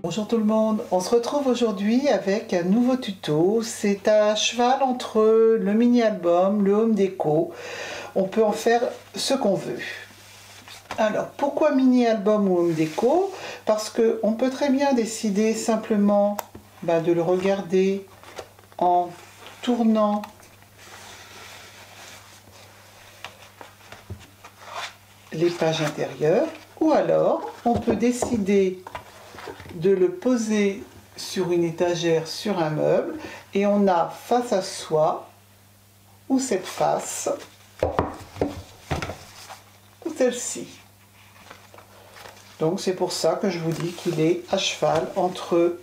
Bonjour tout le monde, on se retrouve aujourd'hui avec un nouveau tuto. C'est à cheval entre le mini-album, le home déco. On peut en faire ce qu'on veut. Alors, pourquoi mini-album ou home déco? Parce qu'on peut très bien décider simplement de le regarder en tournant les pages intérieures, ou alors on peut décider de le poser sur une étagère, sur un meuble, et on a face à soi ou cette face ou celle-ci. Donc c'est pour ça que je vous dis qu'il est à cheval entre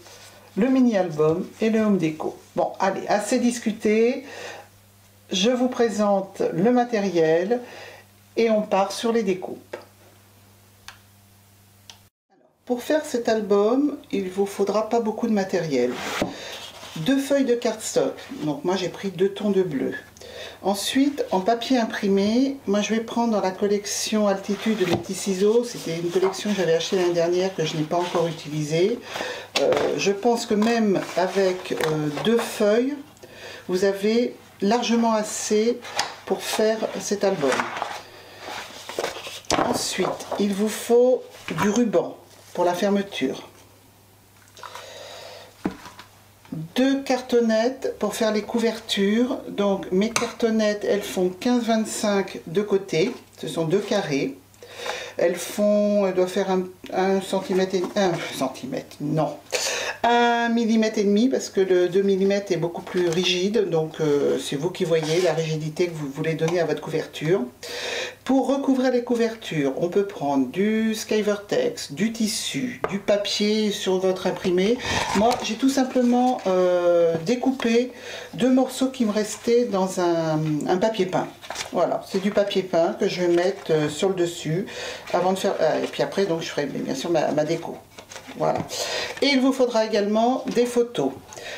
le mini-album et le home déco. Bon, allez, assez discuté, je vous présente le matériel et on part sur les découpes. Pour faire cet album, il ne vous faudra pas beaucoup de matériel. 2 feuilles de cardstock, donc moi j'ai pris 2 tons de bleu. Ensuite, en papier imprimé, moi je vais prendre dans la collection Altitude de mes petits ciseaux. C'était une collection que j'avais achetée l'année dernière que je n'ai pas encore utilisée. Je pense que même avec 2 feuilles, vous avez largement assez pour faire cet album. Ensuite, il vous faut du ruban pour la fermeture, 2 cartonnettes pour faire les couvertures. Donc mes cartonnettes, elles font 15-25 de côté, ce sont 2 carrés. Elles doivent faire 1 centimètre et 1 centimètre, non, 1 millimètre et demi, parce que le 2 mm est beaucoup plus rigide, donc c'est vous qui voyez la rigidité que vous voulez donner à votre couverture. Pour recouvrir les couvertures, on peut prendre du Skyvertex, du tissu, du papier sur votre imprimé. Moi, j'ai tout simplement découpé 2 morceaux qui me restaient dans un papier peint. Voilà, c'est du papier peint que je vais mettre sur le dessus avant de faire. Et puis après, donc, je ferai bien sûr ma déco. Voilà. Et il vous faudra également des photos.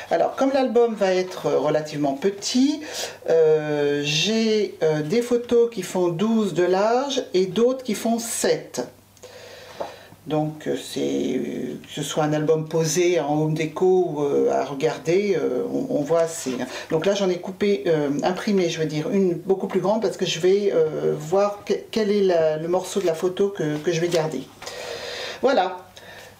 Alors, comme l'album va être relativement petit, j'ai des photos qui font 12 de large et d'autres qui font 7. Donc, que ce soit un album posé en home déco ou à regarder, on voit assez. Donc là, j'en ai coupé, imprimé, je veux dire, une beaucoup plus grande parce que je vais voir quel est le morceau de la photo que je vais garder. Voilà.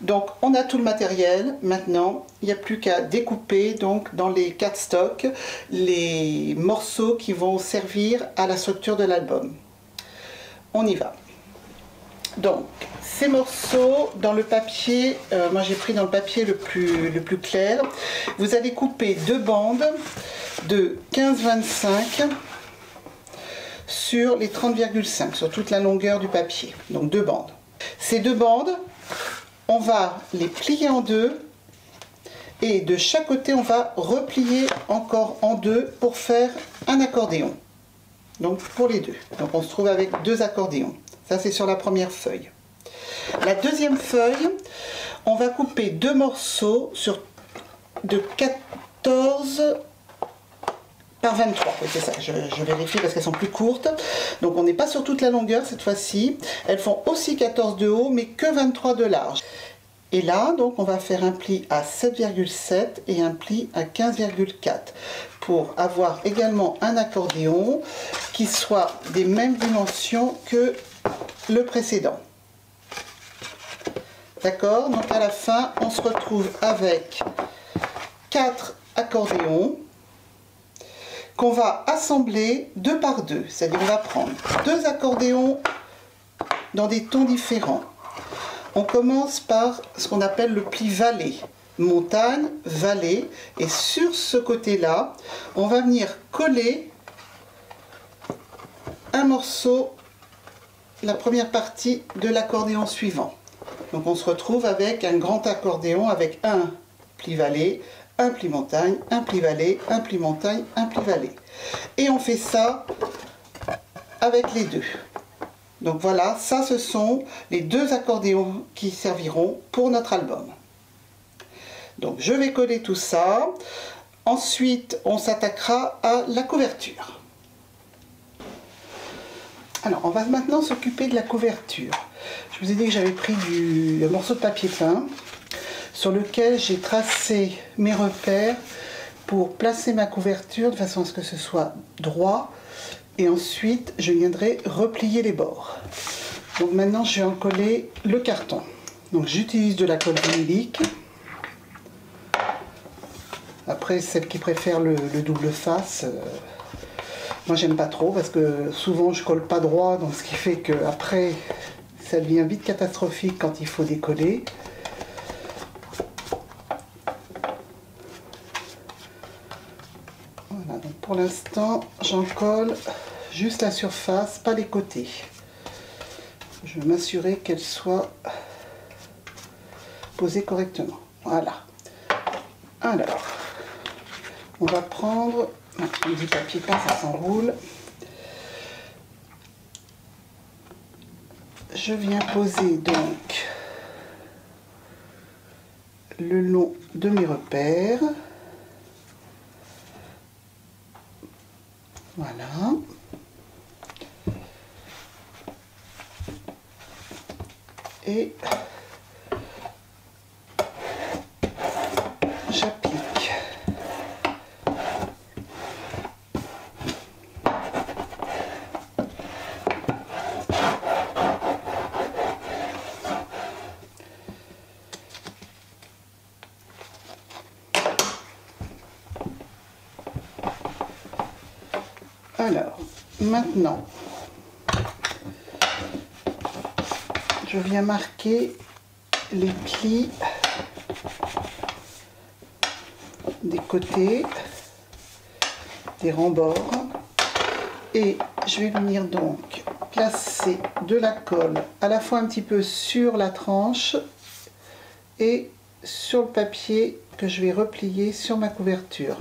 Donc on a tout le matériel. Maintenant il n'y a plus qu'à découper donc dans les cardstock les morceaux qui vont servir à la structure de l'album. On y va. Donc ces morceaux dans le papier, moi j'ai pris dans le papier le plus clair. Vous allez couper 2 bandes de 15-25 sur les 30,5 sur toute la longueur du papier. Donc 2 bandes. Ces 2 bandes, on va les plier en 2 et de chaque côté on va replier encore en 2 pour faire un accordéon. Donc pour les deux. Donc on se trouve avec 2 accordéons. Ça c'est sur la première feuille. La deuxième feuille, on va couper 2 morceaux de 14 par 23, oui, c'est ça, je vérifie parce qu'elles sont plus courtes. Donc on n'est pas sur toute la longueur cette fois-ci. Elles font aussi 14 de haut, mais que 23 de large. Et là, donc on va faire un pli à 7,7 et un pli à 15,4 pour avoir également un accordéon qui soit des mêmes dimensions que le précédent. D'accord? Donc à la fin, on se retrouve avec 4 accordéons qu'on va assembler 2 par 2, c'est-à-dire on va prendre 2 accordéons dans des tons différents. On commence par ce qu'on appelle le pli vallée, montagne, vallée, et sur ce côté-là, on va venir coller un morceau, la première partie de l'accordéon suivant. Donc on se retrouve avec un grand accordéon avec un pli vallée, un pli montagne, un pli vallée, un pli montagne, un pli vallée. Et on fait ça avec les 2. Donc voilà, ça ce sont les 2 accordéons qui serviront pour notre album. Donc je vais coller tout ça. Ensuite, on s'attaquera à la couverture. Alors, on va maintenant s'occuper de la couverture. Je vous ai dit que j'avais pris un morceau de papier peint. sur lequel j'ai tracé mes repères pour placer ma couverture de façon à ce que ce soit droit. Et ensuite, je viendrai replier les bords. Donc maintenant, je vais encoller le carton. Donc j'utilise de la colle vinylique. Après, celles qui préfèrent le double face, moi j'aime pas trop parce que souvent je colle pas droit, donc ce qui fait que après ça devient vite catastrophique quand il faut décoller. Voilà, donc pour l'instant j'en colle juste la surface, pas les côtés. Je veux m'assurer qu'elle soit posée correctement. Voilà. Alors, on va prendre du papier peint, ça s'enroule. Je viens poser donc le long de mes repères. Voilà. Et j'applique. Alors, maintenant, je viens marquer les plis des côtés, des rembords, et je vais venir donc placer de la colle à la fois un petit peu sur la tranche et sur le papier que je vais replier sur ma couverture.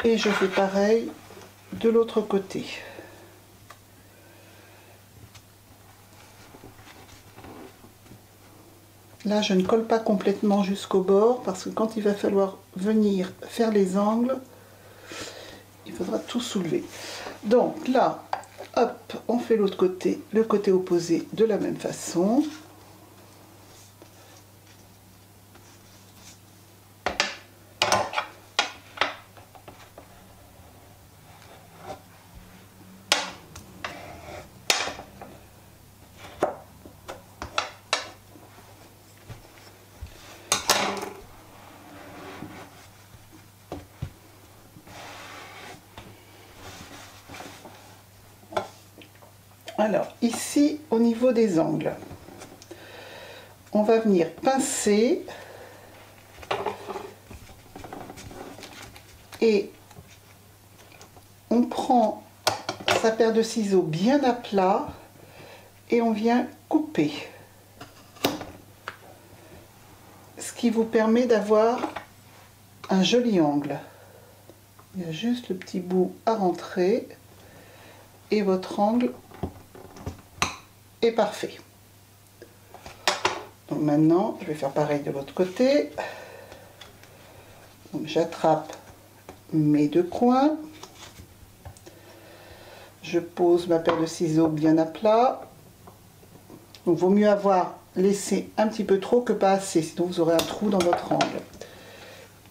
Et je fais pareil de l'autre côté. Là, je ne colle pas complètement jusqu'au bord parce que quand il va falloir venir faire les angles, il faudra tout soulever. Donc là, hop, on fait l'autre côté, le côté opposé de la même façon. Alors, ici, au niveau des angles, on va venir pincer et on prend sa paire de ciseaux bien à plat et on vient couper. Ce qui vous permet d'avoir un joli angle. Il y a juste le petit bout à rentrer et votre angle est parfait. Donc maintenant, je vais faire pareil de l'autre côté. Donc j'attrape mes deux coins. Je pose ma paire de ciseaux bien à plat. Donc vaut mieux avoir laissé un petit peu trop que pas assez, sinon vous aurez un trou dans votre angle.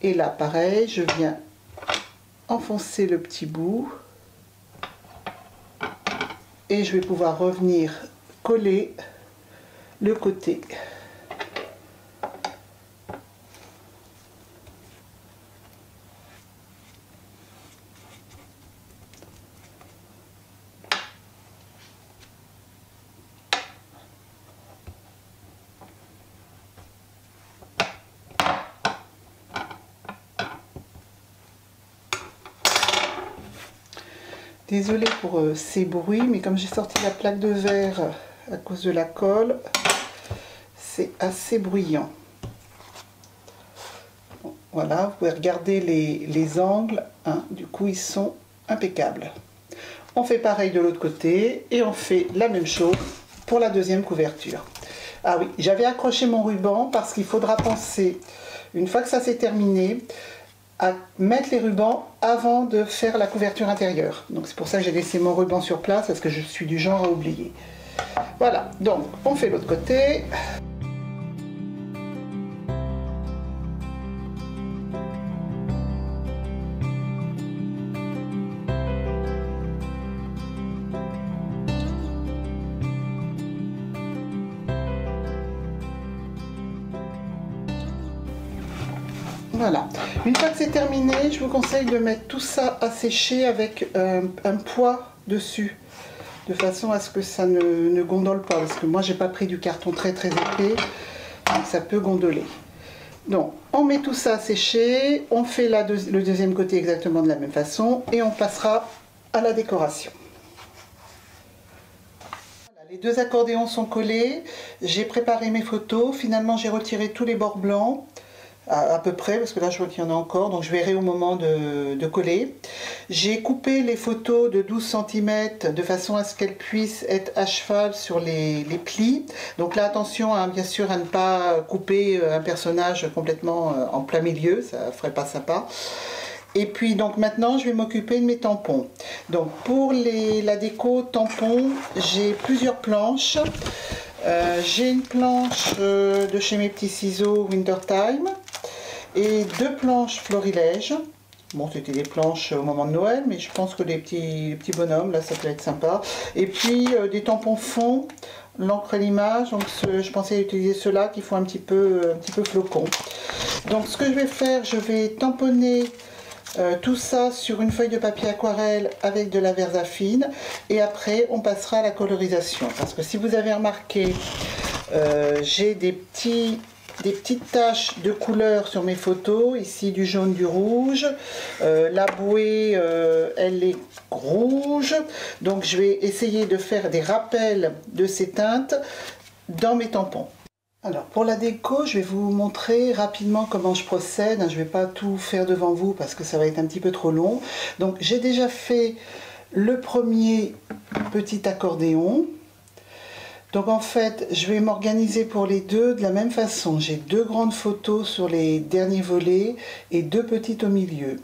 Et là, pareil, je viens enfoncer le petit bout. Et je vais pouvoir revenir coller le côté. Désolée pour ces bruits, mais comme j'ai sorti la plaque de verre à cause de la colle, c'est assez bruyant. Bon, Voilà, vous pouvez regarder les angles, hein, du coup ils sont impeccables. On fait pareil de l'autre côté et on fait la même chose pour la deuxième couverture. Ah oui, j'avais accroché mon ruban parce qu'il faudra penser, une fois que ça s'est terminé, à mettre les rubans avant de faire la couverture intérieure. Donc c'est pour ça que j'ai laissé mon ruban sur place, parce que je suis du genre à oublier. Voilà, donc on fait l'autre côté. Voilà, une fois que c'est terminé, je vous conseille de mettre tout ça à sécher avec un poids dessus, de façon à ce que ça ne gondole pas, parce que moi j'ai pas pris du carton très épais, donc ça peut gondoler. Donc on met tout ça à sécher, on fait le deuxième côté exactement de la même façon et on passera à la décoration. Voilà, les deux accordéons sont collés, j'ai préparé mes photos, finalement j'ai retiré tous les bords blancs, à peu près, parce que là je vois qu'il y en a encore, donc je verrai au moment de coller. J'ai coupé les photos de 12 cm de façon à ce qu'elles puissent être à cheval sur les plis. Donc là attention, hein, bien sûr, à ne pas couper un personnage complètement en plein milieu, ça ferait pas sympa. Et puis donc maintenant je vais m'occuper de mes tampons. Donc pour la déco tampons, j'ai plusieurs planches. J'ai une planche de chez mes petits ciseaux Wintertime et deux planches Florilège. Bon, c'était des planches au moment de Noël, mais je pense que les petits bonhommes, là, ça peut être sympa. Et puis des tampons fond, l'encre et l'image. Donc je pensais utiliser ceux-là qui font un petit peu flocon. Donc ce que je vais faire, je vais tamponner tout ça sur une feuille de papier aquarelle avec de la Versafine et après on passera à la colorisation, parce que si vous avez remarqué, j'ai des petites taches de couleur sur mes photos, ici du jaune, du rouge, la bouée elle est rouge, donc je vais essayer de faire des rappels de ces teintes dans mes tampons. Alors pour la déco, je vais vous montrer rapidement comment je procède. Je ne vais pas tout faire devant vous parce que ça va être un petit peu trop long. Donc j'ai déjà fait le premier petit accordéon. Donc en fait, je vais m'organiser pour les deux de la même façon. J'ai deux grandes photos sur les derniers volets et deux petites au milieu.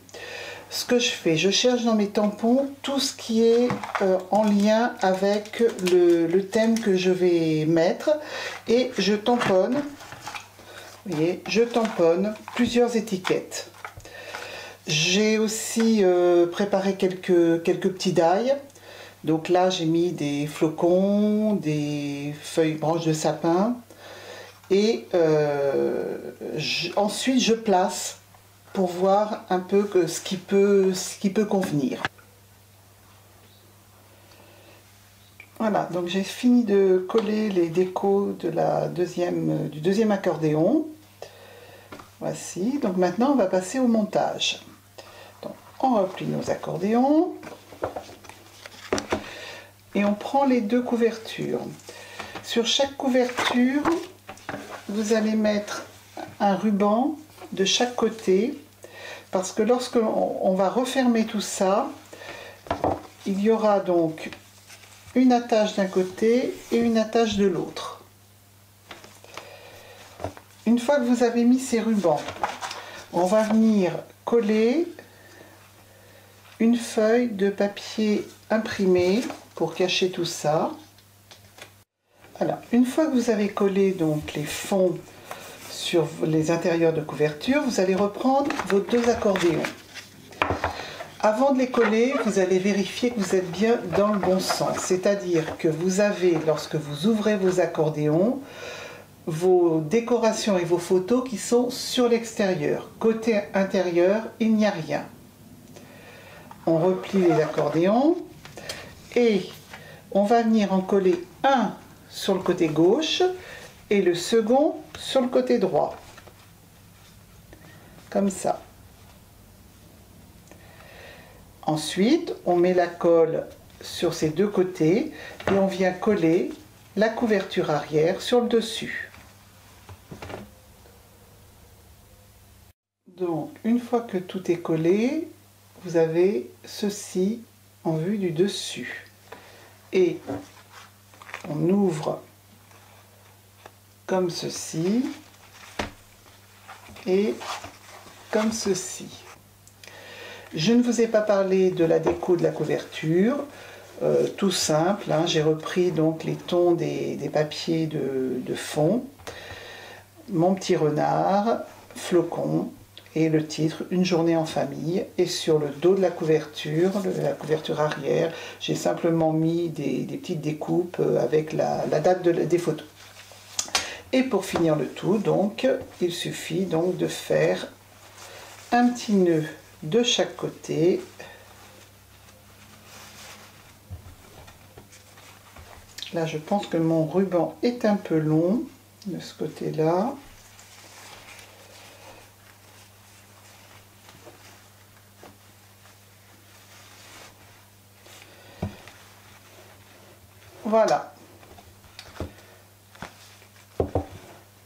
Ce que je fais, je cherche dans mes tampons tout ce qui est en lien avec le thème que je vais mettre et je tamponne, vous voyez, je tamponne plusieurs étiquettes. J'ai aussi préparé quelques petits die. Donc là, j'ai mis des flocons, des feuilles, branches de sapin et ensuite je place pour voir un peu ce qui peut convenir. Voilà, donc j'ai fini de coller les décos de du deuxième accordéon. Voici, donc maintenant on va passer au montage. Donc on replie nos accordéons et on prend les deux couvertures. Sur chaque couverture, vous allez mettre un ruban de chaque côté, parce que lorsque on va refermer tout ça, il y aura donc une attache d'un côté et une attache de l'autre. Une fois que vous avez mis ces rubans, on va venir coller une feuille de papier imprimé pour cacher tout ça. Alors, une fois que vous avez collé donc les fonds sur les intérieurs de couverture, vous allez reprendre vos deux accordéons. Avant de les coller, vous allez vérifier que vous êtes bien dans le bon sens. C'est-à-dire que vous avez, lorsque vous ouvrez vos accordéons, vos décorations et vos photos qui sont sur l'extérieur. Côté intérieur, il n'y a rien. On replie les accordéons et on va venir en coller un sur le côté gauche et le second sur le côté droit. Comme ça. Ensuite, on met la colle sur ces deux côtés et on vient coller la couverture arrière sur le dessus. Donc, une fois que tout est collé, vous avez ceci en vue du dessus. Et on ouvre comme ceci et comme ceci. Je ne vous ai pas parlé de la déco de la couverture, tout simple, hein, j'ai repris donc les tons des papiers de fond, mon petit renard, flocon, et le titre Une journée en famille. Et sur le dos de la couverture arrière, j'ai simplement mis des petites découpes avec la date des photos. Et pour finir le tout, donc, il suffit donc de faire un petit nœud de chaque côté. Là, je pense que mon ruban est un peu long de ce côté-là. Voilà.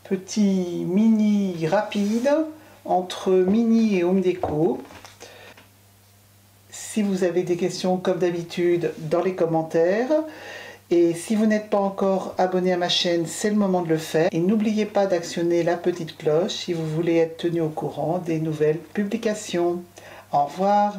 Petit mini rapide entre mini et home déco. Si vous avez des questions, comme d'habitude, dans les commentaires. Et si vous n'êtes pas encore abonné à ma chaîne, c'est le moment de le faire. Et n'oubliez pas d'actionner la petite cloche si vous voulez être tenu au courant des nouvelles publications. Au revoir.